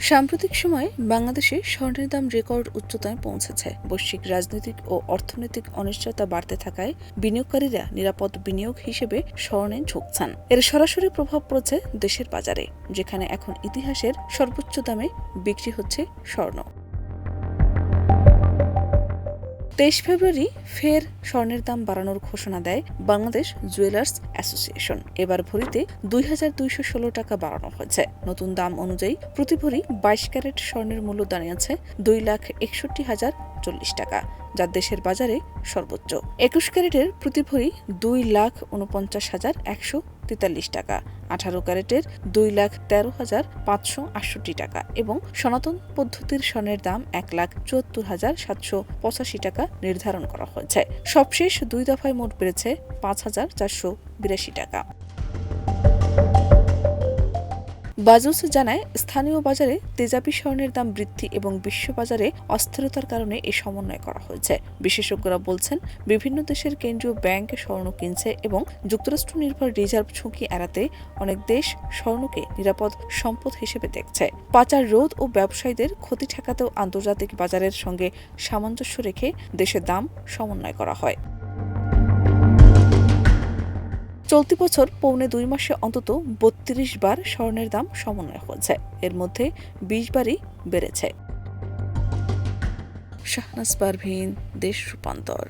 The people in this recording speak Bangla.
সাম্প্রতিক সময়ে বাংলাদেশে স্বর্ণের দাম রেকর্ড উচ্চতায় পৌঁছেছে। বৈশ্বিক রাজনৈতিক ও অর্থনৈতিক অনিশ্চয়তা বাড়তে থাকায় বিনিয়োগকারীরা নিরাপদ বিনিয়োগ হিসেবে স্বর্ণে ঝুঁকছেন। এর সরাসরি প্রভাব পড়েছে দেশের বাজারে, যেখানে এখন ইতিহাসের সর্বোচ্চ দামে বিক্রি হচ্ছে স্বর্ণ। 23 ফেব্রুয়ারি ফের স্বর্ণের দাম বাড়ানোর ঘোষণা দেয় বাংলাদেশ জুয়েলার্স অ্যাসোসিয়েশন। এবার ভরিতে 2216 টাকা বাড়ানো হয়েছে। নতুন দাম অনুযায়ী প্রতি ভরি 22 ক্যারেট স্বর্ণের মূল্য দাঁড়িয়েছে 2,61,040 টাকা, যা দেশের বাজারে সর্বোচ্চ। 21 ক্যারেটের প্রতি ভরি 2,49,143 টাকা, 18 ক্যারেটের 2,13,568 টাকা এবং সনাতন পদ্ধতির স্বর্ণের দাম 1,74,785 টাকা নির্ধারণ করা হয়েছে। সবশেষ 2 দফায় মোট বেড়েছে 5,482 টাকা। বাজুস জানায়, স্থানীয় বাজারে তেজাবি স্বর্ণের দাম বৃদ্ধি এবং বিশ্ববাজারে অস্থিরতার কারণে এই সমন্বয় করা হয়েছে। বিশেষজ্ঞরা বলছেন, বিভিন্ন দেশের কেন্দ্রীয় ব্যাংক স্বর্ণ কিনছে এবং যুক্তরাষ্ট্র নির্ভর রিজার্ভ ঝুঁকি এড়াতে অনেক দেশ স্বর্ণকে নিরাপদ সম্পদ হিসেবে দেখছে। পাচার রোধ ও ব্যবসায়ীদের ক্ষতি ঠেকাতেও আন্তর্জাতিক বাজারের সঙ্গে সামঞ্জস্য রেখে দেশের দাম সমন্বয় করা হয়। চলতি বছর পৌনে 2 মাসে অন্তত 32 বার স্বর্ণের দাম সমন্বয় হয়েছে। এর মধ্যে 20 বারই বেড়েছে। শাহনাজ পারভীন, দেশ রূপান্তর।